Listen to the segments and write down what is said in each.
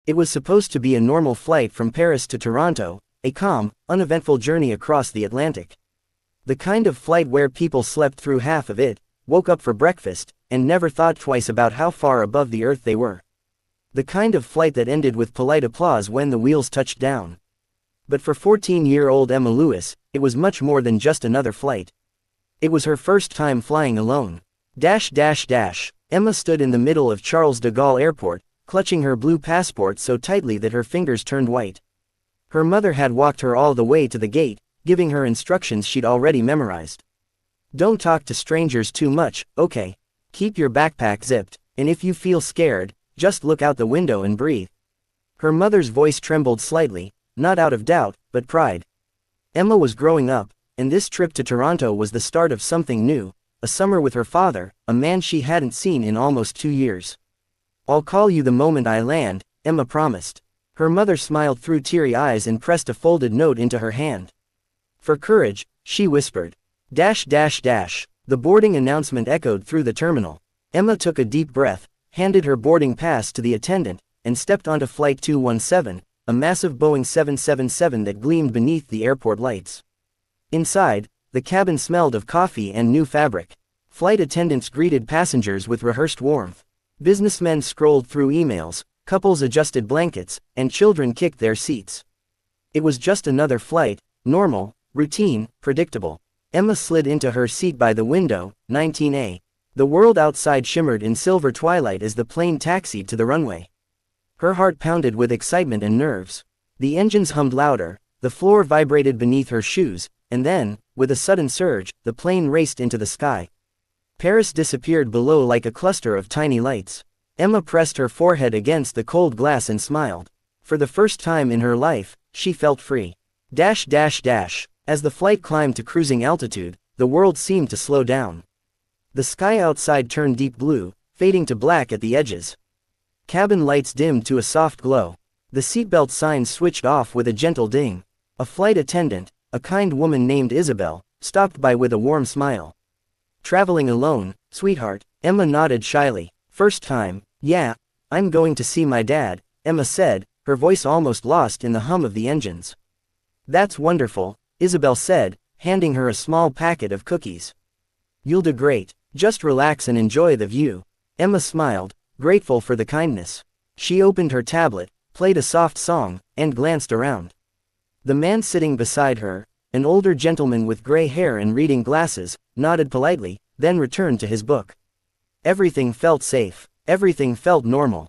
It was supposed to be a normal flight from Paris to Toronto, a calm, uneventful journey across the Atlantic. The kind of flight where people slept through half of it, woke up for breakfast, and never thought twice about how far above the earth they were. The kind of flight that ended with polite applause when the wheels touched down. But for 14-year-old Emma Lewis, it was much more than just another flight. It was her first time flying alone. Emma stood in the middle of Charles de Gaulle Airport, clutching her blue passport so tightly that her fingers turned white. Her mother had walked her all the way to the gate, giving her instructions she'd already memorized. Don't talk to strangers too much, okay? Keep your backpack zipped, and if you feel scared, just look out the window and breathe. Her mother's voice trembled slightly, not out of doubt, but pride. Emma was growing up, and this trip to Toronto was the start of something new, a summer with her father, a man she hadn't seen in almost 2 years. I'll call you the moment I land, Emma promised. Her mother smiled through teary eyes and pressed a folded note into her hand. For courage, she whispered. The boarding announcement echoed through the terminal. Emma took a deep breath, handed her boarding pass to the attendant, and stepped onto Flight 217, a massive Boeing 777 that gleamed beneath the airport lights. Inside, the cabin smelled of coffee and new fabric. Flight attendants greeted passengers with rehearsed warmth. Businessmen scrolled through emails, couples adjusted blankets, and children kicked their seats. It was just another flight, normal, routine, predictable. Emma slid into her seat by the window, 19A. The world outside shimmered in silver twilight as the plane taxied to the runway. Her heart pounded with excitement and nerves. The engines hummed louder, the floor vibrated beneath her shoes, and then, with a sudden surge, the plane raced into the sky. Paris disappeared below like a cluster of tiny lights. Emma pressed her forehead against the cold glass and smiled. For the first time in her life, she felt free. As the flight climbed to cruising altitude, the world seemed to slow down. The sky outside turned deep blue, fading to black at the edges. Cabin lights dimmed to a soft glow. The seatbelt signs switched off with a gentle ding. A flight attendant, a kind woman named Isabel, stopped by with a warm smile. Traveling alone, sweetheart? Emma nodded shyly. First time, yeah, I'm going to see my dad, Emma said, her voice almost lost in the hum of the engines. That's wonderful, Isabel said, handing her a small packet of cookies. You'll do great, just relax and enjoy the view. Emma smiled, grateful for the kindness. She opened her tablet, played a soft song, and glanced around. The man sitting beside her, an older gentleman with gray hair and reading glasses, nodded politely, then returned to his book. Everything felt safe. Everything felt normal.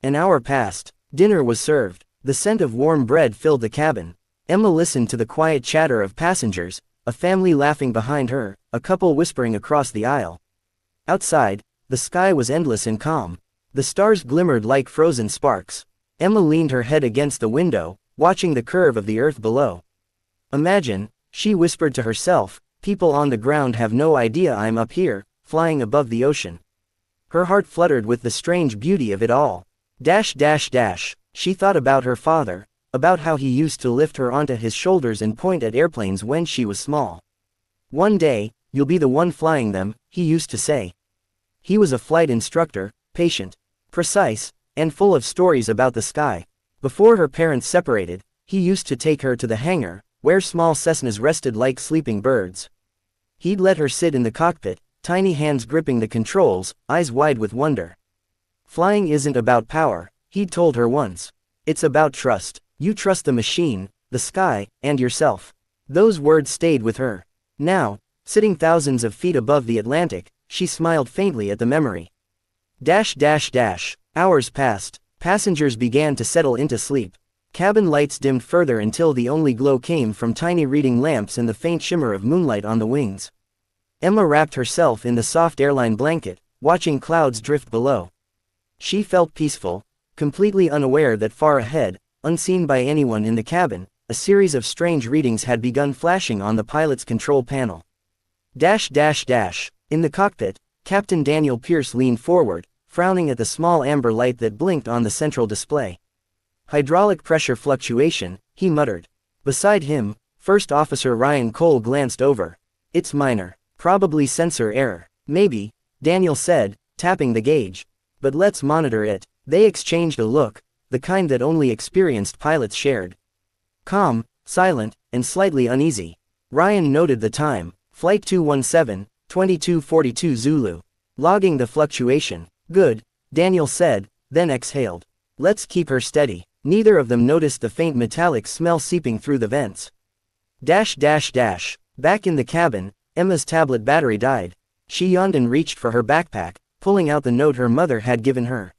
An hour passed. Dinner was served. The scent of warm bread filled the cabin. Emma listened to the quiet chatter of passengers, a family laughing behind her, a couple whispering across the aisle. Outside, the sky was endless and calm. The stars glimmered like frozen sparks. Emma leaned her head against the window, watching the curve of the earth below. Imagine, she whispered to herself, people on the ground have no idea I'm up here, flying above the ocean. Her heart fluttered with the strange beauty of it all. She thought about her father, about how he used to lift her onto his shoulders and point at airplanes when she was small. One day, you'll be the one flying them, he used to say. He was a flight instructor, patient, precise, and full of stories about the sky. Before her parents separated, he used to take her to the hangar, where small Cessnas rested like sleeping birds. He'd let her sit in the cockpit, tiny hands gripping the controls, eyes wide with wonder. Flying isn't about power, he'd told her once. It's about trust. You trust the machine, the sky, and yourself. Those words stayed with her. Now, sitting thousands of feet above the Atlantic, she smiled faintly at the memory. Hours passed. Passengers began to settle into sleep. Cabin lights dimmed further until the only glow came from tiny reading lamps and the faint shimmer of moonlight on the wings. Emma wrapped herself in the soft airline blanket, watching clouds drift below. She felt peaceful, completely unaware that far ahead, unseen by anyone in the cabin, a series of strange readings had begun flashing on the pilot's control panel. In the cockpit, Captain Daniel Pierce leaned forward, frowning at the small amber light that blinked on the central display. Hydraulic pressure fluctuation, he muttered. Beside him, First Officer Ryan Cole glanced over. It's minor. Probably sensor error. Maybe, Daniel said, tapping the gauge. But let's monitor it. They exchanged a look, the kind that only experienced pilots shared. Calm, silent, and slightly uneasy. Ryan noted the time, Flight 217, 2242 Zulu. Logging the fluctuation. Good, Daniel said, then exhaled. Let's keep her steady. Neither of them noticed the faint metallic smell seeping through the vents. Back in the cabin, Emma's tablet battery died. She yawned and reached for her backpack, pulling out the note her mother had given her.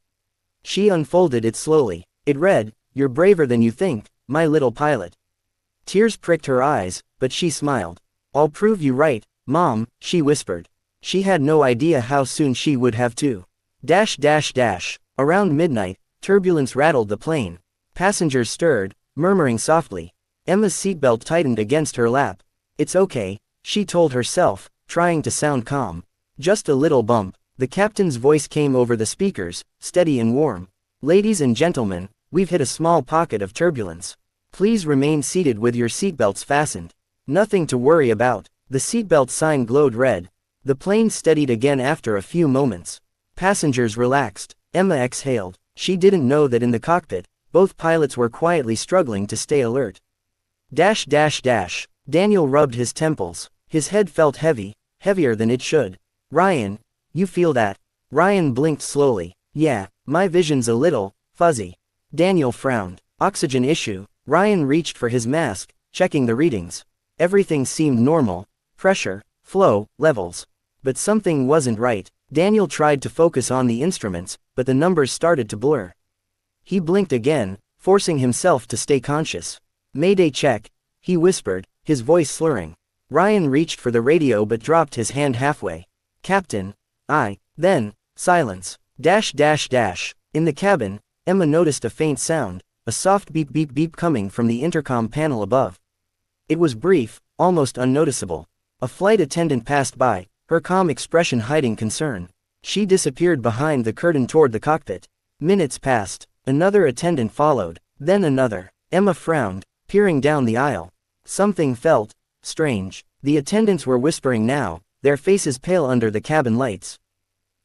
She unfolded it slowly. It read, "You're braver than you think, my little pilot." Tears pricked her eyes, but she smiled. "I'll prove you right, Mom," she whispered. She had no idea how soon she would have to. Around midnight, turbulence rattled the plane. Passengers stirred, murmuring softly. Emma's seatbelt tightened against her lap. "It's okay," she told herself, trying to sound calm. "Just a little bump." The captain's voice came over the speakers, steady and warm. "Ladies and gentlemen, we've hit a small pocket of turbulence. Please remain seated with your seatbelts fastened. Nothing to worry about." The seatbelt sign glowed red. The plane steadied again after a few moments. Passengers relaxed. Emma exhaled. She didn't know that in the cockpit, both pilots were quietly struggling to stay alert. Daniel rubbed his temples. His head felt heavy, heavier than it should. "Ryan, you feel that?" Ryan blinked slowly. "Yeah, my vision's a little fuzzy." Daniel frowned. "Oxygen issue." Ryan reached for his mask, checking the readings. Everything seemed normal. Pressure, flow, levels. But something wasn't right. Daniel tried to focus on the instruments, but the numbers started to blur. He blinked again, forcing himself to stay conscious. "Mayday check," he whispered, his voice slurring. Ryan reached for the radio but dropped his hand halfway. "Captain." Then, silence. In the cabin, Emma noticed a faint sound, a soft beep beep beep coming from the intercom panel above. It was brief, almost unnoticeable. A flight attendant passed by, her calm expression hiding concern. She disappeared behind the curtain toward the cockpit. Minutes passed. Another attendant followed, then another. Emma frowned, peering down the aisle. Something felt strange. The attendants were whispering now, their faces pale under the cabin lights.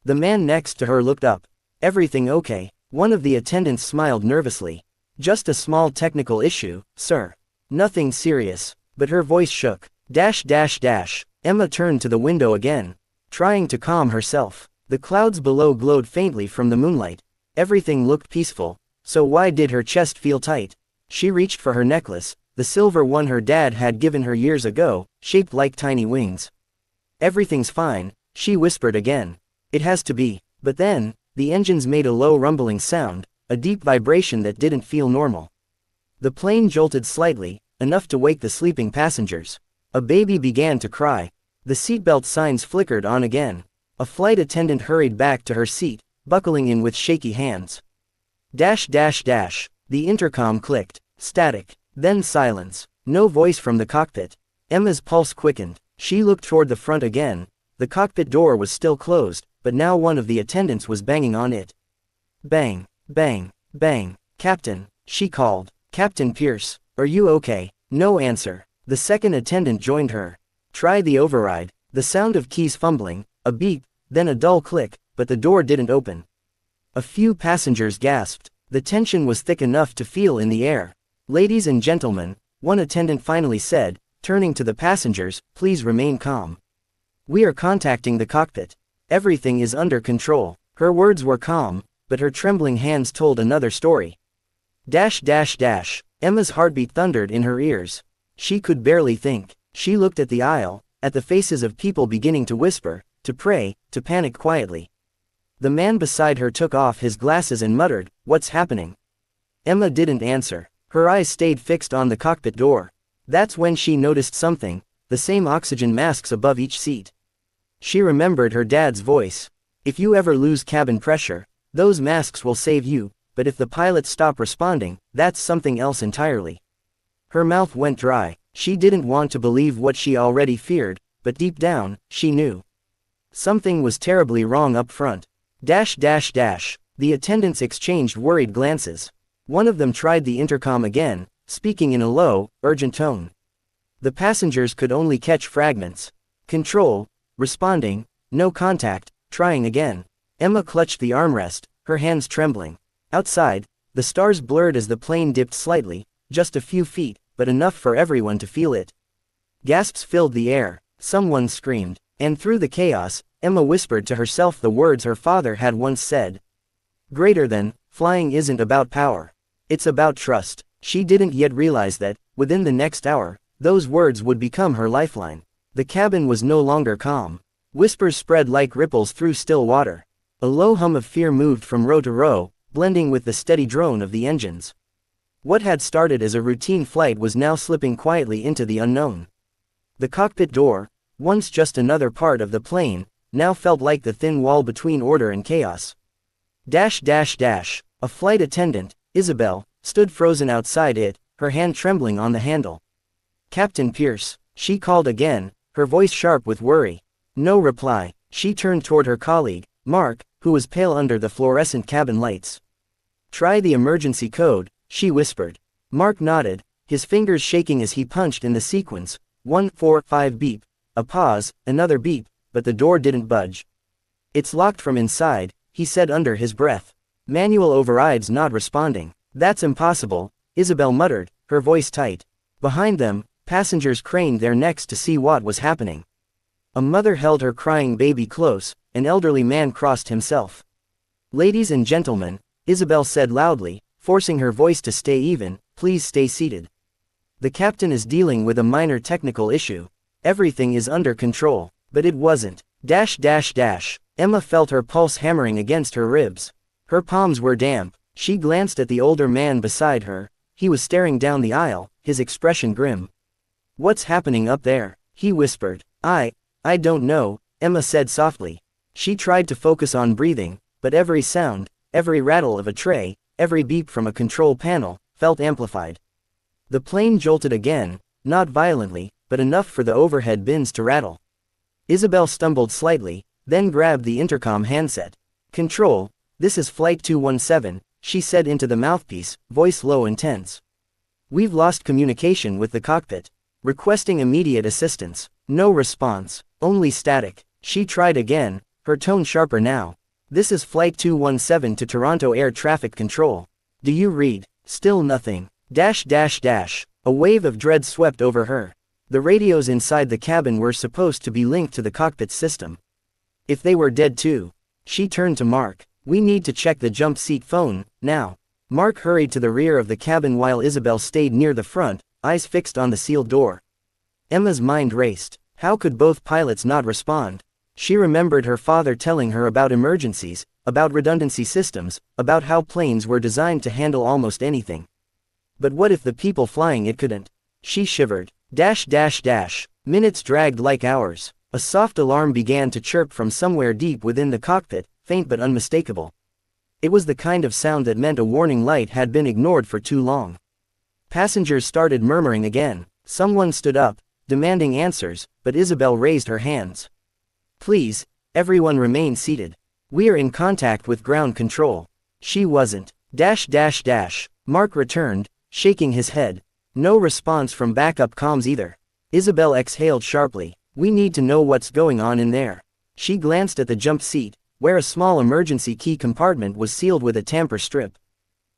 The man next to her looked up. "Everything okay?" One of the attendants smiled nervously. "Just a small technical issue, sir. Nothing serious." But her voice shook. Emma turned to the window again, trying to calm herself. The clouds below glowed faintly from the moonlight. Everything looked peaceful, so why did her chest feel tight? She reached for her necklace, the silver one her dad had given her years ago, shaped like tiny wings. "Everything's fine," she whispered again. "It has to be." But then, the engines made a low rumbling sound, a deep vibration that didn't feel normal. The plane jolted slightly, enough to wake the sleeping passengers. A baby began to cry. The seatbelt signs flickered on again. A flight attendant hurried back to her seat, buckling in with shaky hands. The intercom clicked. Static. Then silence. No voice from the cockpit. Emma's pulse quickened. She looked toward the front again. The cockpit door was still closed, but now one of the attendants was banging on it. Bang, bang, bang. "Captain," she called. "Captain Pierce, are you okay?" No answer. The second attendant joined her. "Try the override." The sound of keys fumbling, a beep, then a dull click, but the door didn't open. A few passengers gasped. The tension was thick enough to feel in the air. "Ladies and gentlemen," one attendant finally said, turning to the passengers, "please remain calm. We are contacting the cockpit. Everything is under control." Her words were calm, but her trembling hands told another story. Emma's heartbeat thundered in her ears. She could barely think. She looked at the aisle, at the faces of people beginning to whisper, to pray, to panic quietly. The man beside her took off his glasses and muttered, "What's happening?" Emma didn't answer. Her eyes stayed fixed on the cockpit door. That's when she noticed something, the same oxygen masks above each seat. She remembered her dad's voice. "If you ever lose cabin pressure, those masks will save you, but if the pilots stop responding, that's something else entirely." Her mouth went dry. She didn't want to believe what she already feared, but deep down, she knew. Something was terribly wrong up front. The attendants exchanged worried glances. One of them tried the intercom again, speaking in a low, urgent tone. The passengers could only catch fragments. "Control, responding, no contact, trying again." Emma clutched the armrest, her hands trembling. Outside, the stars blurred as the plane dipped slightly, just a few feet, but enough for everyone to feel it. Gasps filled the air, someone screamed, and through the chaos, Emma whispered to herself the words her father had once said. Greater than, flying isn't about power. It's about trust. She didn't yet realize that, within the next hour, those words would become her lifeline. The cabin was no longer calm. Whispers spread like ripples through still water. A low hum of fear moved from row to row, blending with the steady drone of the engines. What had started as a routine flight was now slipping quietly into the unknown. The cockpit door, once just another part of the plane, now felt like the thin wall between order and chaos. A flight attendant, Isabel, stood frozen outside it, her hand trembling on the handle. Captain Pierce, she called again, her voice sharp with worry. No reply. She turned toward her colleague, Mark, who was pale under the fluorescent cabin lights. Try the emergency code, she whispered. Mark nodded, his fingers shaking as he punched in the sequence. 145 beep. A pause, another beep, but the door didn't budge. It's locked from inside, he said under his breath. Manual overrides not responding. That's impossible, Isabel muttered, her voice tight. Behind them, passengers craned their necks to see what was happening. A mother held her crying baby close, an elderly man crossed himself. Ladies and gentlemen, Isabel said loudly, forcing her voice to stay even, please stay seated. The captain is dealing with a minor technical issue. Everything is under control, but it wasn't. Emma felt her pulse hammering against her ribs. Her palms were damp. She glanced at the older man beside her. He was staring down the aisle, his expression grim. What's happening up there? He whispered. I don't know, Emma said softly. She tried to focus on breathing, but every sound, every rattle of a tray, every beep from a control panel, felt amplified. The plane jolted again, not violently, but enough for the overhead bins to rattle. Isabel stumbled slightly, then grabbed the intercom handset. Control, this is Flight 217, she said into the mouthpiece, voice low and tense. We've lost communication with the cockpit. Requesting immediate assistance. No response, only static. She tried again, her tone sharper now. This is Flight 217 to Toronto Air Traffic Control. Do you read? Still nothing. A wave of dread swept over her. The radios inside the cabin were supposed to be linked to the cockpit system. If they were dead too. She turned to Mark. We need to check the jump seat phone, now. Mark hurried to the rear of the cabin while Isabel stayed near the front, eyes fixed on the sealed door. Emma's mind raced. How could both pilots not respond? She remembered her father telling her about emergencies, about redundancy systems, about how planes were designed to handle almost anything. But what if the people flying it couldn't? She shivered. Minutes dragged like hours. A soft alarm began to chirp from somewhere deep within the cockpit, faint but unmistakable. It was the kind of sound that meant a warning light had been ignored for too long. Passengers started murmuring again. Someone stood up, demanding answers, but Isabel raised her hands. Please, everyone remain seated. We are in contact with ground control. She wasn't. Mark returned, shaking his head. No response from backup comms either. Isabel exhaled sharply. We need to know what's going on in there. She glanced at the jump seat, where a small emergency key compartment was sealed with a tamper strip.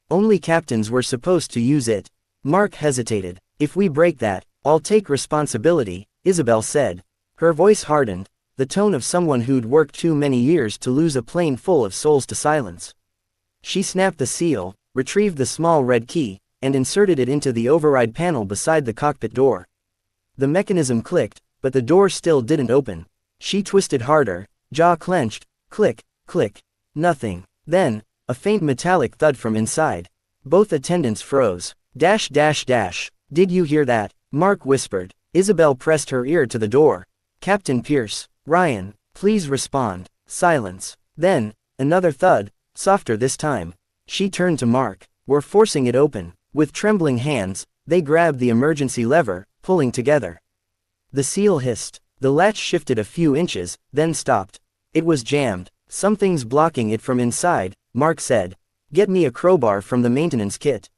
Only captains were supposed to use it. Mark hesitated. If we break that, I'll take responsibility, Isabel said. Her voice hardened, the tone of someone who'd worked too many years to lose a plane full of souls to silence. She snapped the seal, retrieved the small red key, and inserted it into the override panel beside the cockpit door. The mechanism clicked, but the door still didn't open. She twisted harder, jaw clenched, click, click. Nothing. Then, a faint metallic thud from inside. Both attendants froze. Did you hear that? Mark whispered. Isabel pressed her ear to the door. Captain Pierce. Ryan, please respond. Silence. Then, another thud, softer this time. She turned to Mark. We're forcing it open. With trembling hands, they grabbed the emergency lever, pulling together. The seal hissed. The latch shifted a few inches, then stopped. It was jammed. Something's blocking it from inside, Mark said. Get me a crowbar from the maintenance kit.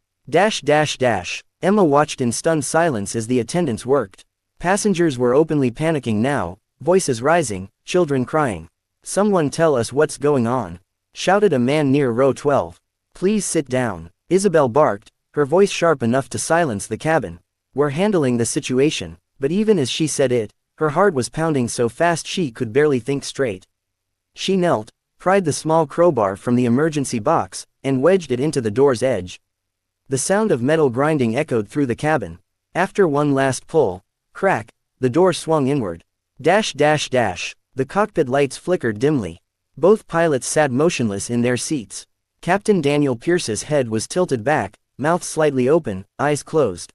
Emma watched in stunned silence as the attendants worked. Passengers were openly panicking now, voices rising, children crying. Someone tell us what's going on, shouted a man near row 12. Please sit down, Isabel barked, her voice sharp enough to silence the cabin. We're handling the situation, but even as she said it, her heart was pounding so fast she could barely think straight. She knelt, pried the small crowbar from the emergency box, and wedged it into the door's edge. The sound of metal grinding echoed through the cabin. After one last pull, crack, the door swung inward. Dash dash dash. The cockpit lights flickered dimly. Both pilots sat motionless in their seats. Captain Daniel Pierce's head was tilted back, mouth slightly open, eyes closed.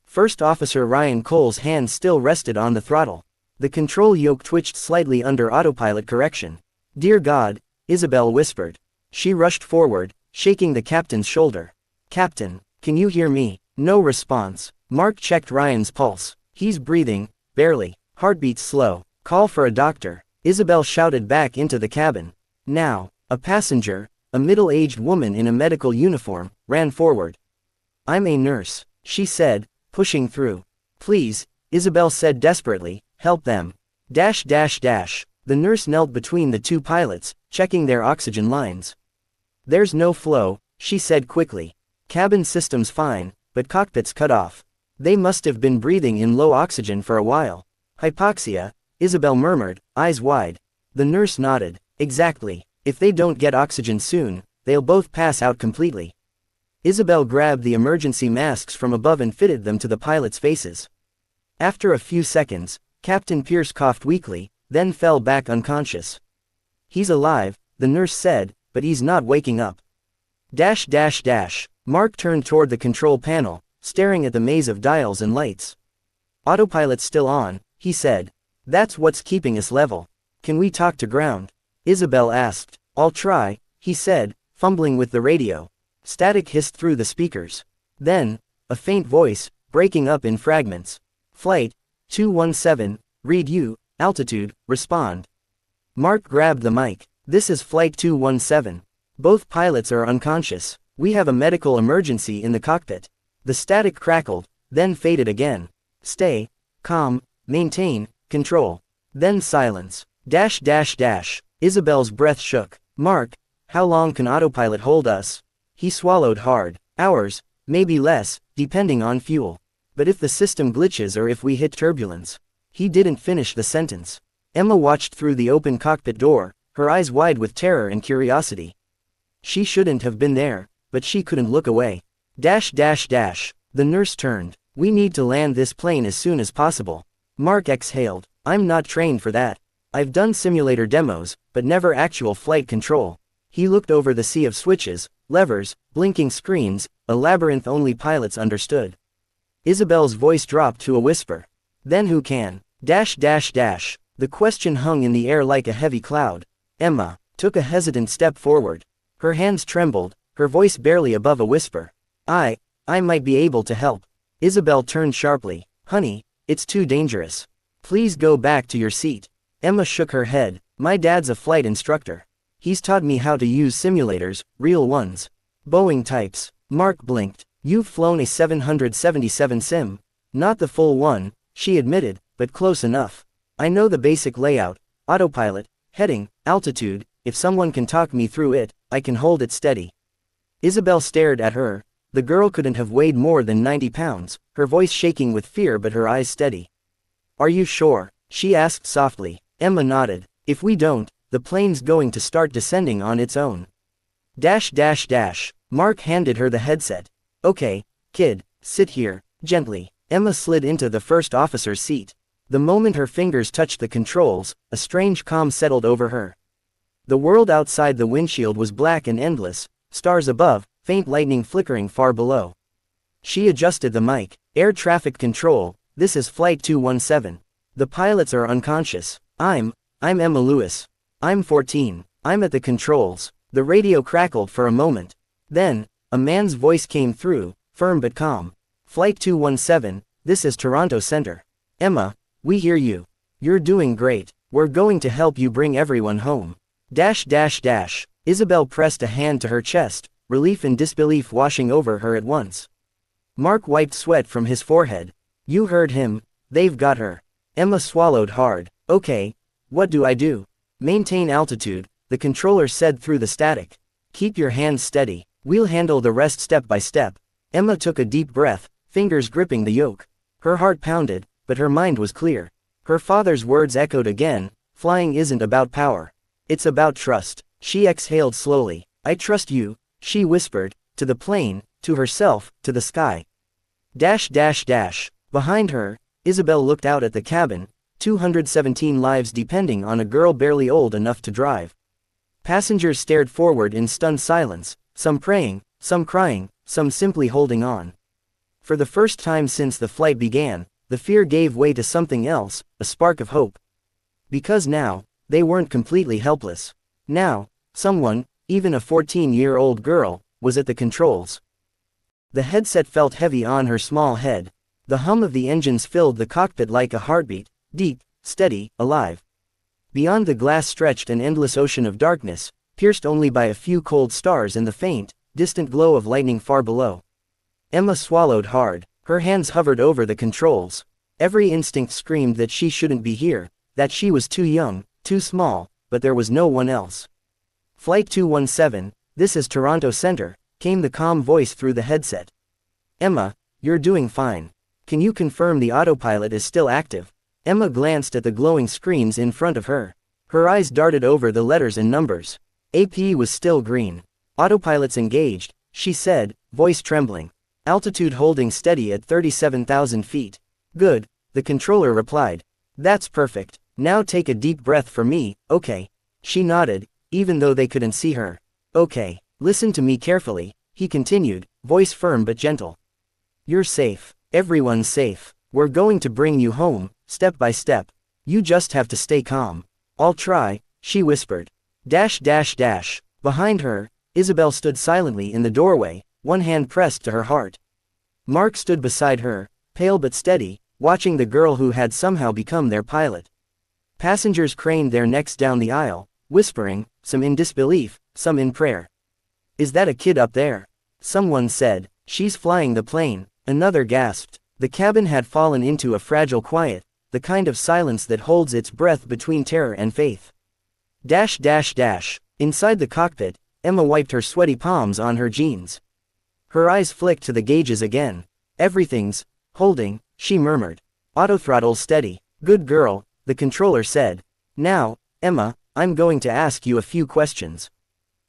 First Officer Ryan Cole's hand still rested on the throttle. The control yoke twitched slightly under autopilot correction. "Dear God," Isabel whispered. She rushed forward, shaking the captain's shoulder. "Captain, can you hear me?" No response. Mark checked Ryan's pulse. "He's breathing, barely. Heartbeat slow. Call for a doctor," Isabel shouted back into the cabin. Now, a passenger, a middle-aged woman in a medical uniform, ran forward. "I'm a nurse," she said, pushing through. "Please," Isabel said desperately, "help them." Dash dash dash. The nurse knelt between the two pilots, checking their oxygen lines. "There's no flow," she said quickly. "Cabin system's fine, but cockpit's cut off. They must have been breathing in low oxygen for a while." "Hypoxia," Isabel murmured, eyes wide. The nurse nodded. "Exactly. If they don't get oxygen soon, they'll both pass out completely." Isabel grabbed the emergency masks from above and fitted them to the pilots' faces. After a few seconds, Captain Pierce coughed weakly, then fell back unconscious. "He's alive," the nurse said, "but he's not waking up." Dash dash dash. Mark turned toward the control panel, staring at the maze of dials and lights. "Autopilot's still on," he said. "That's what's keeping us level. Can we talk to ground?" Isabel asked. "I'll try," he said, fumbling with the radio. Static hissed through the speakers. Then, a faint voice, breaking up in fragments. "Flight 217, read you, altitude, respond." Mark grabbed the mic. "This is Flight 217. Both pilots are unconscious. We have a medical emergency in the cockpit." The static crackled, then faded again. "Stay calm, maintain control." Then silence. Dash dash dash. Isabel's breath shook. "Mark, how long can autopilot hold us?" He swallowed hard. "Hours, maybe less, depending on fuel. But if the system glitches or if we hit turbulence." He didn't finish the sentence. Emma watched through the open cockpit door, her eyes wide with terror and curiosity. She shouldn't have been there, but she couldn't look away. Dash dash dash. The nurse turned. "We need to land this plane as soon as possible." Mark exhaled. "I'm not trained for that. I've done simulator demos, but never actual flight control." He looked over the sea of switches, levers, blinking screens, a labyrinth only pilots understood. Isabel's voice dropped to a whisper. "Then who can?" Dash dash dash. The question hung in the air like a heavy cloud. Emma took a hesitant step forward. Her hands trembled, her voice barely above a whisper. I might be able to help." Isabel turned sharply. "Honey, it's too dangerous. Please go back to your seat." Emma shook her head. "My dad's a flight instructor. He's taught me how to use simulators, real ones. Boeing types." Mark blinked. "You've flown a 777 sim." "Not the full one," she admitted, "but close enough. I know the basic layout, autopilot, heading, altitude. If someone can talk me through it, I can hold it steady." Isabel stared at her. The girl couldn't have weighed more than 90 pounds, her voice shaking with fear but her eyes steady. "Are you sure?" she asked softly. Emma nodded. "If we don't, the plane's going to start descending on its own." Dash dash dash. Mark handed her the headset. "Okay, kid, sit here, gently." Emma slid into the first officer's seat. The moment her fingers touched the controls, a strange calm settled over her. The world outside the windshield was black and endless, stars above, faint lightning flickering far below. She adjusted the mic. "Air traffic control, this is Flight 217. The pilots are unconscious. I'm Emma Lewis. I'm 14. I'm at the controls." The radio crackled for a moment. Then, a man's voice came through, firm but calm. "Flight 217, this is Toronto Center. Emma, we hear you. You're doing great. We're going to help you bring everyone home." Dash dash dash. Isabel pressed a hand to her chest, relief and disbelief washing over her at once. Mark wiped sweat from his forehead. "You heard him, they've got her." Emma swallowed hard. "Okay, what do I do?" "Maintain altitude," the controller said through the static. "Keep your hands steady. We'll handle the rest step by step. Emma took a deep breath, fingers gripping the yoke. Her heart pounded, but her mind was clear. Her father's words echoed again, flying isn't about power. It's about trust. She exhaled slowly. I trust you, she whispered, to the plane, to herself, to the sky. Dash dash dash. Behind her, Isabel looked out at the cabin, 217 lives depending on a girl barely old enough to drive. Passengers stared forward in stunned silence, some praying, some crying, some simply holding on. For the first time since the flight began, the fear gave way to something else, a spark of hope. Because now, they weren't completely helpless. Now, someone, even a 14-year-old girl, was at the controls. The headset felt heavy on her small head. The hum of the engines filled the cockpit like a heartbeat, deep, steady, alive. Beyond the glass stretched an endless ocean of darkness, pierced only by a few cold stars and the faint, distant glow of lightning far below. Emma swallowed hard. Her hands hovered over the controls. Every instinct screamed that she shouldn't be here, that she was too young, too small, but there was no one else. Flight 217, this is Toronto Center, came the calm voice through the headset. Emma, you're doing fine. Can you confirm the autopilot is still active? Emma glanced at the glowing screens in front of her. Her eyes darted over the letters and numbers. AP was still green. Autopilot's engaged, she said, voice trembling. Altitude holding steady at 37,000 feet. Good, the controller replied. That's perfect. Now take a deep breath for me, okay? She nodded, even though they couldn't see her. Okay, listen to me carefully, he continued, voice firm but gentle. You're safe. Everyone's safe. We're going to bring you home, step by step. You just have to stay calm. I'll try, she whispered. Dash dash dash. Behind her, Isabel stood silently in the doorway, one hand pressed to her heart. Mark stood beside her, pale but steady, watching the girl who had somehow become their pilot. Passengers craned their necks down the aisle, whispering, some in disbelief, some in prayer. Is that a kid up there? Someone said, she's flying the plane, another gasped. The cabin had fallen into a fragile quiet, the kind of silence that holds its breath between terror and faith. Dash dash dash. Inside the cockpit, Emma wiped her sweaty palms on her jeans. Her eyes flicked to the gauges again. Everything's holding, she murmured. Autothrottle steady. Good girl, the controller said. Now, Emma, I'm going to ask you a few questions.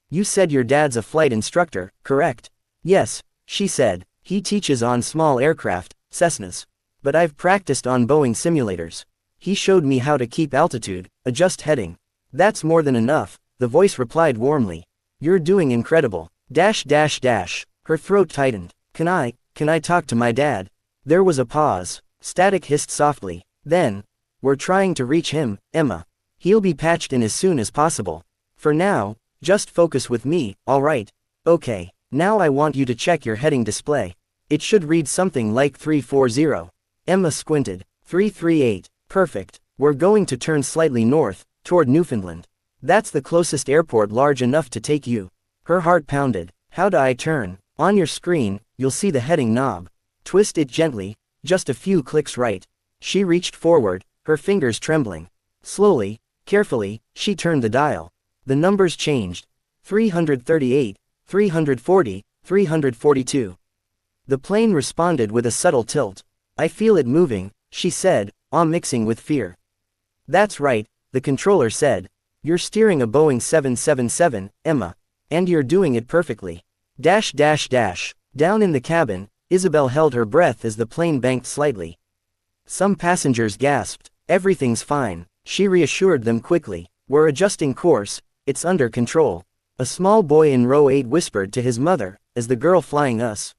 You said your dad's a flight instructor, correct? Yes, she said. He teaches on small aircraft, Cessnas. But I've practiced on Boeing simulators. He showed me how to keep altitude, adjust heading. That's more than enough, the voice replied warmly. You're doing incredible. Dash dash dash. Her throat tightened. Can I talk to my dad? There was a pause. Static hissed softly. Then, we're trying to reach him, Emma. He'll be patched in as soon as possible. For now, just focus with me, alright? Okay, now I want you to check your heading display. It should read something like 340. Emma squinted. 338. Perfect. We're going to turn slightly north, toward Newfoundland. That's the closest airport large enough to take you. Her heart pounded. How do I turn? On your screen, you'll see the heading knob. Twist it gently, just a few clicks right. She reached forward, her fingers trembling. Slowly, carefully, she turned the dial. The numbers changed. 338, 340, 342. The plane responded with a subtle tilt. I feel it moving, she said, mixing with fear. That's right, the controller said. You're steering a Boeing 777, Emma. And you're doing it perfectly. Dash dash dash. Down in the cabin, Isabel held her breath as the plane banked slightly. Some passengers gasped. Everything's fine, she reassured them quickly. We're adjusting course, it's under control. A small boy in row 8 whispered to his mother, as the girl flying us.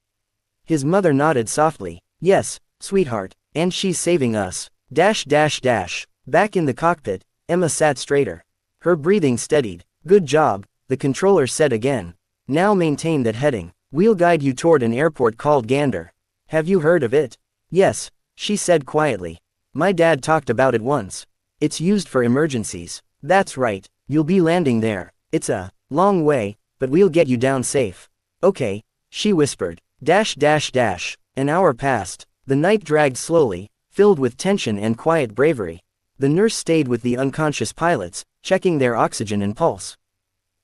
His mother nodded softly. Yes, sweetheart, and she's saving us. Dash dash dash. Back in the cockpit, Emma sat straighter. Her breathing steadied. Good job, the controller said again. Now maintain that heading. We'll guide you toward an airport called Gander. Have you heard of it? Yes, she said quietly. My dad talked about it once. It's used for emergencies. That's right, you'll be landing there. It's a long way, but we'll get you down safe. Okay, she whispered. Dash dash dash. An hour passed. The night dragged slowly, filled with tension and quiet bravery. The nurse stayed with the unconscious pilots, checking their oxygen and pulse.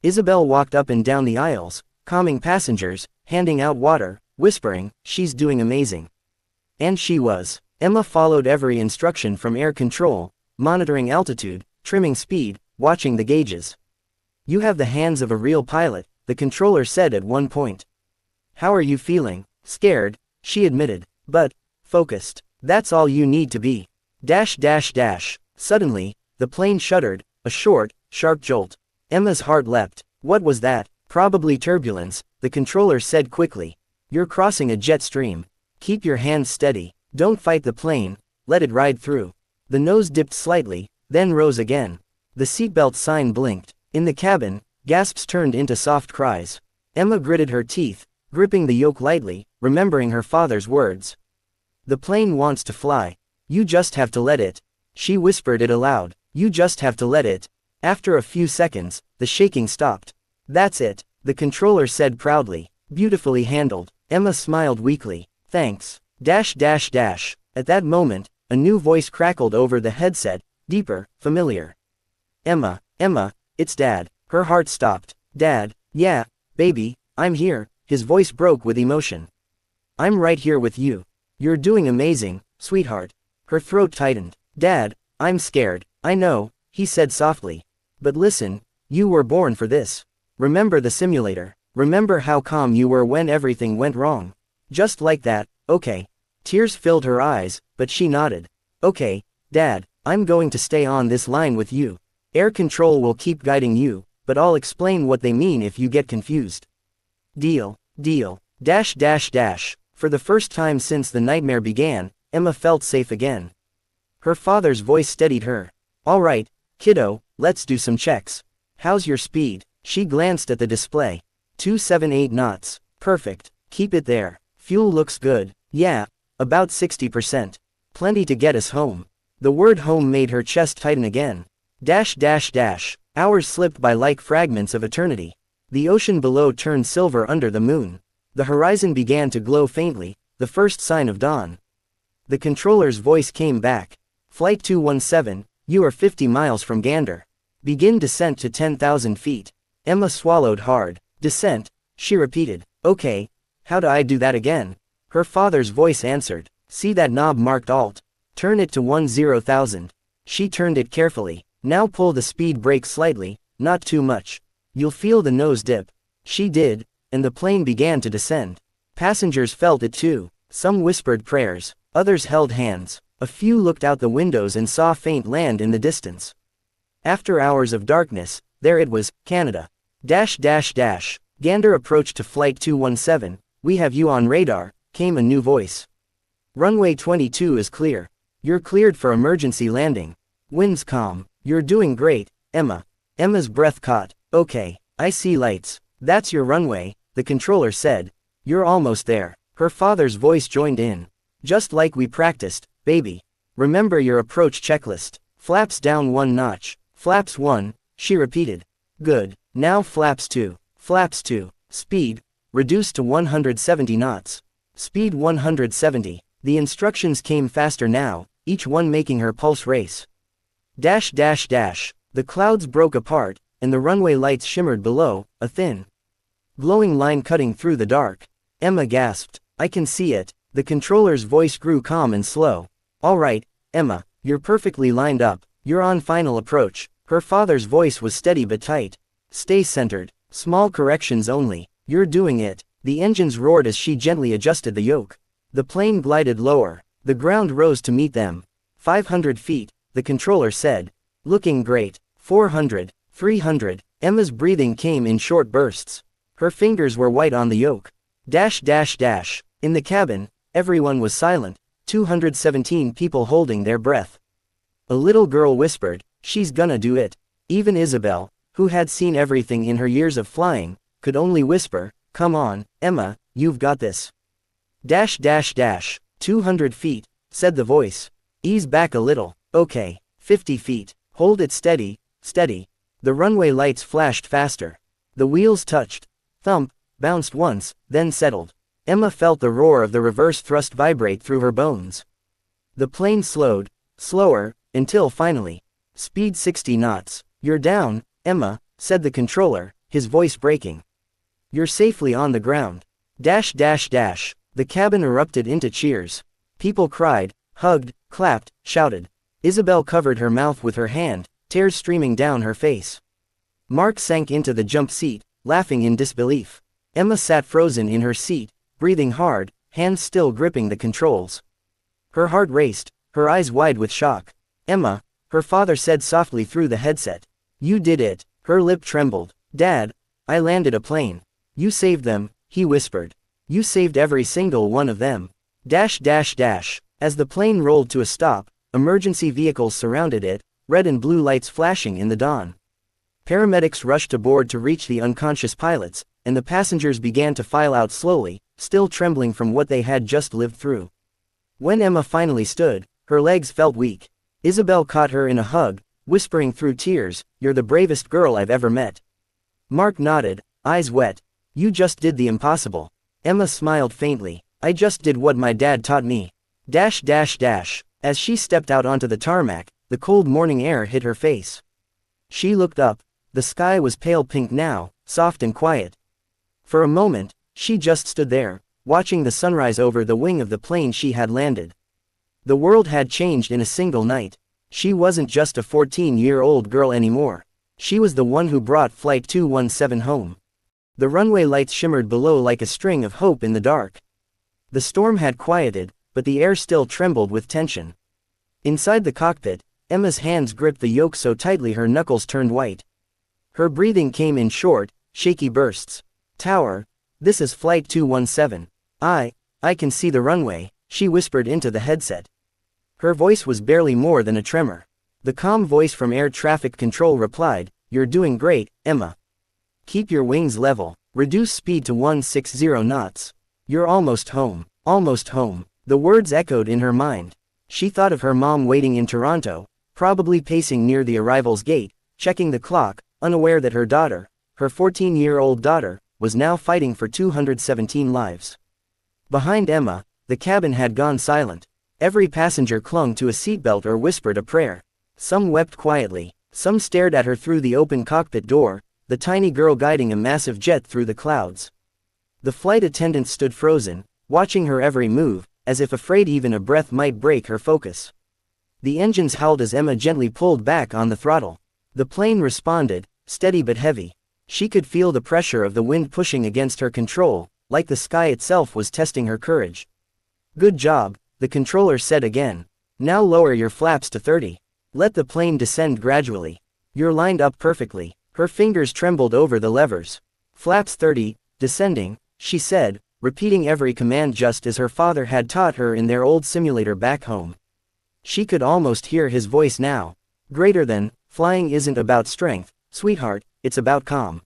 Isabel walked up and down the aisles, calming passengers, handing out water, whispering, "She's doing amazing." And she was. Emma followed every instruction from air control, monitoring altitude, trimming speed, watching the gauges. "You have the hands of a real pilot," the controller said at one point. "How are you feeling?" "Scared," she admitted. "But focused. That's all you need to be." Suddenly, the plane shuddered, a short, sharp jolt. Emma's heart leapt. What was that? "Probably turbulence," the controller said quickly. "You're crossing a jet stream. Keep your hands steady. Don't fight the plane, let it ride through." The nose dipped slightly, then rose again. The seatbelt sign blinked. In the cabin, gasps turned into soft cries. Emma gritted her teeth, gripping the yoke lightly, remembering her father's words. "The plane wants to fly. You just have to let it." She whispered it aloud. "You just have to let it." After a few seconds, the shaking stopped. "That's it," the controller said proudly. "Beautifully handled." Emma smiled weakly. "Thanks. At that moment, a new voice crackled over the headset, deeper, familiar. "Emma, Emma, it's Dad." Her heart stopped. "Dad, yeah, baby, I'm here." His voice broke with emotion. "I'm right here with you. You're doing amazing, sweetheart." Her throat tightened. "Dad, I'm scared." "I know," he said softly. "But listen, you were born for this. Remember the simulator. Remember how calm you were when everything went wrong. Just like that, okay." Tears filled her eyes, but she nodded. "Okay, Dad, I'm going to stay on this line with you. Air control will keep guiding you, but I'll explain what they mean if you get confused." Deal. For the first time since the nightmare began, Emma felt safe again. Her father's voice steadied her. "All right, kiddo, let's do some checks. How's your speed?" She glanced at the display. 278 knots. "Perfect. Keep it there. Fuel looks good." "Yeah, about 60%. Plenty to get us home." The word home made her chest tighten again. Hours slipped by like fragments of eternity. The ocean below turned silver under the moon. The horizon began to glow faintly, the first sign of dawn. The controller's voice came back. "Flight 217, you are 50 miles from Gander. Begin descent to 10,000 feet. Emma swallowed hard. "Descent," she repeated. "Okay, how do I do that again?" Her father's voice answered. "See that knob marked Alt? Turn it to 10,000. She turned it carefully. "Now pull the speed brake slightly, not too much. You'll feel the nose dip." She did, and the plane began to descend. Passengers felt it too. Some whispered prayers, others held hands. A few looked out the windows and saw faint land in the distance. After hours of darkness, there it was, Canada. Gander approached to Flight 217, "We have you on radar," came a new voice. "Runway 22 is clear. You're cleared for emergency landing. Wind's calm. You're doing great, Emma." Emma's breath caught. "Okay, I see lights. That's your runway," the controller said. "You're almost there." Her father's voice joined in. "Just like we practiced, baby. Remember your approach checklist. Flaps down 1 notch. Flaps 1, she repeated. "Good. Now flaps 2. Flaps 2. Speed, reduced to 170 knots. Speed 170. The instructions came faster now, each one making her pulse race. The clouds broke apart, and the runway lights shimmered below, a thin, glowing line cutting through the dark. Emma gasped. "I can see it." The controller's voice grew calm and slow. "All right, Emma, you're perfectly lined up. You're on final approach." Her father's voice was steady but tight. "Stay centered. Small corrections only. You're doing it." The engines roared as she gently adjusted the yoke. The plane glided lower. The ground rose to meet them. 500 feet, the controller said. "Looking great." 400, 300. Emma's breathing came in short bursts. Her fingers were white on the yoke. In the cabin, everyone was silent, 217 people holding their breath. A little girl whispered, "She's gonna do it." Even Isabel, who had seen everything in her years of flying, could only whisper, "Come on, Emma, you've got this." 200 feet, said the voice. "Ease back a little." "Okay, 50 feet. Hold it steady, steady." The runway lights flashed faster. The wheels touched. Thump, bounced once, then settled. Emma felt the roar of the reverse thrust vibrate through her bones. The plane slowed, slower, until finally. Speed 60 knots. "You're down, Emma," said the controller, his voice breaking. You're safely on the ground. Dash dash dash. The cabin erupted into cheers. People cried, hugged, clapped, shouted. Isabel covered her mouth with her hand, tears streaming down her face. Mark sank into the jump seat, laughing in disbelief. Emma sat frozen in her seat, breathing hard, hands still gripping the controls. Her heart raced, her eyes wide with shock. Emma, her father said softly through the headset. You did it. Her lip trembled. Dad, I landed a plane. You saved them, he whispered. You saved every single one of them. Dash dash dash. As the plane rolled to a stop, emergency vehicles surrounded it, red and blue lights flashing in the dawn. Paramedics rushed aboard to reach the unconscious pilots, and the passengers began to file out slowly, still trembling from what they had just lived through. When Emma finally stood, her legs felt weak. Isabel caught her in a hug, whispering through tears, "You're the bravest girl I've ever met." Mark nodded, eyes wet. "You just did the impossible." Emma smiled faintly. "I just did what my dad taught me." Dash dash dash. As she stepped out onto the tarmac, the cold morning air hit her face. She looked up. The sky was pale pink now, soft and quiet. For a moment, she just stood there, watching the sunrise over the wing of the plane she had landed. The world had changed in a single night. She wasn't just a 14-year-old girl anymore. She was the one who brought Flight 217 home. The runway lights shimmered below like a string of hope in the dark. The storm had quieted, but the air still trembled with tension. Inside the cockpit, Emma's hands gripped the yoke so tightly her knuckles turned white. Her breathing came in short, shaky bursts. "Tower, this is Flight 217. I can see the runway," she whispered into the headset. Her voice was barely more than a tremor. The calm voice from air traffic control replied, "You're doing great, Emma. Keep your wings level. Reduce speed to 160 knots. You're almost home. Almost home." The words echoed in her mind. She thought of her mom waiting in Toronto, probably pacing near the arrival's gate, checking the clock, unaware that her daughter, her 14-year-old daughter, was now fighting for 217 lives. Behind Emma, the cabin had gone silent. Every passenger clung to a seatbelt or whispered a prayer. Some wept quietly, some stared at her through the open cockpit door, the tiny girl guiding a massive jet through the clouds. The flight attendants stood frozen, watching her every move, as if afraid even a breath might break her focus. The engines howled as Emma gently pulled back on the throttle. The plane responded, steady but heavy. She could feel the pressure of the wind pushing against her control, like the sky itself was testing her courage. "Good job," the controller said again. "Now lower your flaps to 30. Let the plane descend gradually. You're lined up perfectly." Her fingers trembled over the levers. "Flaps 30, descending," she said, repeating every command just as her father had taught her in their old simulator back home. She could almost hear his voice now. "Greater than, flying isn't about strength, sweetheart, it's about calm."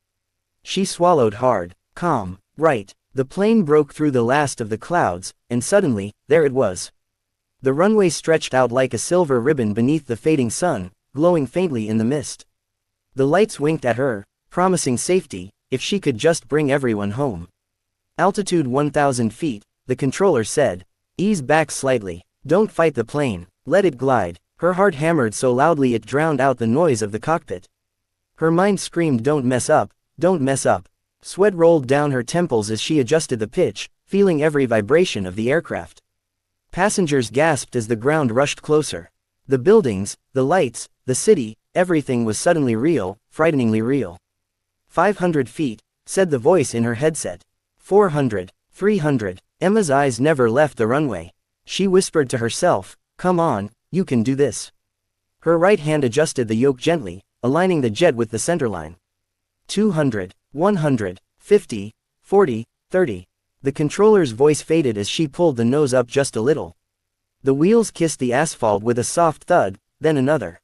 She swallowed hard. Calm, right. The plane broke through the last of the clouds, and suddenly, there it was. The runway stretched out like a silver ribbon beneath the fading sun, glowing faintly in the mist. The lights winked at her, promising safety, if she could just bring everyone home. "Altitude 1,000 feet, the controller said. "Ease back slightly. Don't fight the plane. Let it glide." Her heart hammered so loudly it drowned out the noise of the cockpit. Her mind screamed, "Don't mess up, don't mess up." Sweat rolled down her temples as she adjusted the pitch, feeling every vibration of the aircraft. Passengers gasped as the ground rushed closer. The buildings, the lights, the city, everything was suddenly real, frighteningly real. 500 feet, said the voice in her headset. 400, 300, Emma's eyes never left the runway. She whispered to herself, "Come on, you can do this." Her right hand adjusted the yoke gently, aligning the jet with the centerline. 200, 100, 50, 40, 30. The controller's voice faded as she pulled the nose up just a little. The wheels kissed the asphalt with a soft thud, then another.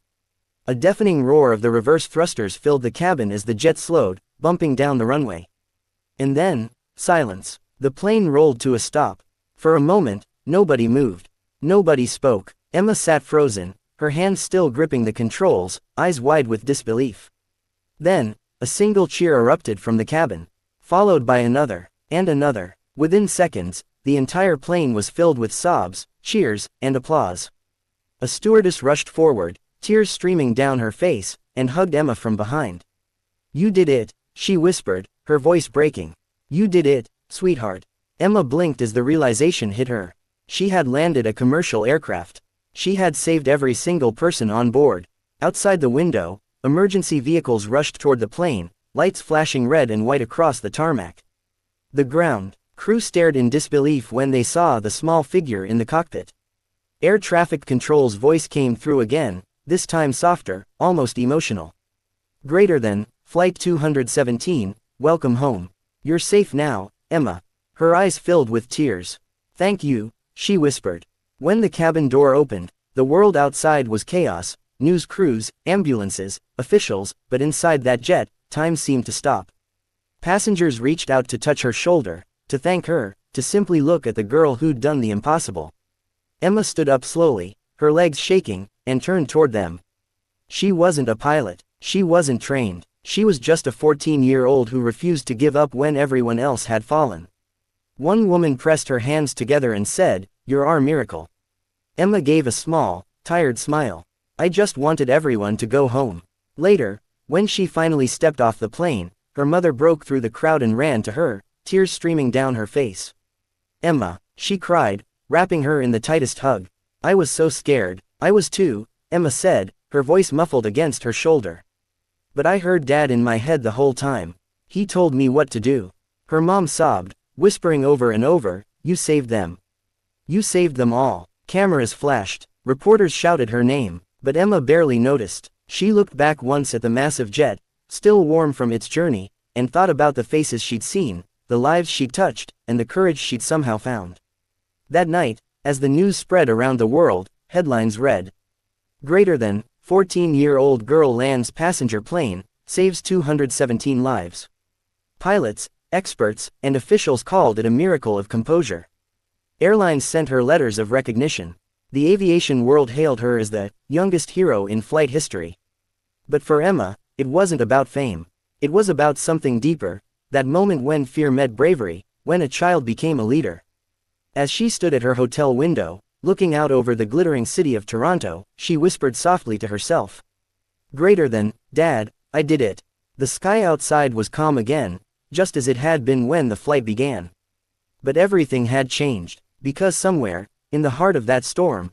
A deafening roar of the reverse thrusters filled the cabin as the jet slowed, bumping down the runway. And then, silence. The plane rolled to a stop. For a moment, nobody moved. Nobody spoke. Emma sat frozen, her hands still gripping the controls, eyes wide with disbelief. Then, a single cheer erupted from the cabin, followed by another, and another. Within seconds, the entire plane was filled with sobs, cheers, and applause. A stewardess rushed forward, tears streaming down her face, and hugged Emma from behind. "You did it," she whispered, her voice breaking. You did it, sweetheart. Emma blinked as the realization hit her. She had landed a commercial aircraft. She had saved every single person on board. Outside the window, emergency vehicles rushed toward the plane, lights flashing red and white across the tarmac. The ground crew stared in disbelief when they saw the small figure in the cockpit. Air traffic control's voice came through again, this time softer, almost emotional. Greater than, Flight 217, welcome home. You're safe now, Emma. Her eyes filled with tears. Thank you, she whispered. When the cabin door opened, the world outside was chaos, news crews, ambulances, officials, but inside that jet, time seemed to stop. Passengers reached out to touch her shoulder, to thank her, to simply look at the girl who'd done the impossible. Emma stood up slowly, her legs shaking, and turned toward them. She wasn't a pilot, she wasn't trained, she was just a 14-year-old who refused to give up when everyone else had fallen. One woman pressed her hands together and said, "You're our miracle." Emma gave a small, tired smile. I just wanted everyone to go home. Later, when she finally stepped off the plane, her mother broke through the crowd and ran to her, tears streaming down her face. Emma, she cried, wrapping her in the tightest hug. I was so scared. I was too, Emma said, her voice muffled against her shoulder. But I heard Dad in my head the whole time. He told me what to do. Her mom sobbed, whispering over and over, you saved them. You saved them all. Cameras flashed. Reporters shouted her name, but Emma barely noticed. She looked back once at the massive jet, still warm from its journey, and thought about the faces she'd seen, the lives she'd touched, and the courage she'd somehow found. That night, as the news spread around the world, headlines read, Greater than, 14-year-old girl lands passenger plane, saves 217 lives. Pilots, experts, and officials called it a miracle of composure. Airlines sent her letters of recognition. The aviation world hailed her as the youngest hero in flight history. But for Emma, it wasn't about fame. It was about something deeper, that moment when fear met bravery, when a child became a leader. As she stood at her hotel window, looking out over the glittering city of Toronto, she whispered softly to herself. Greater than, Dad, I did it. The sky outside was calm again, just as it had been when the flight began. But everything had changed, because somewhere, in the heart of that storm,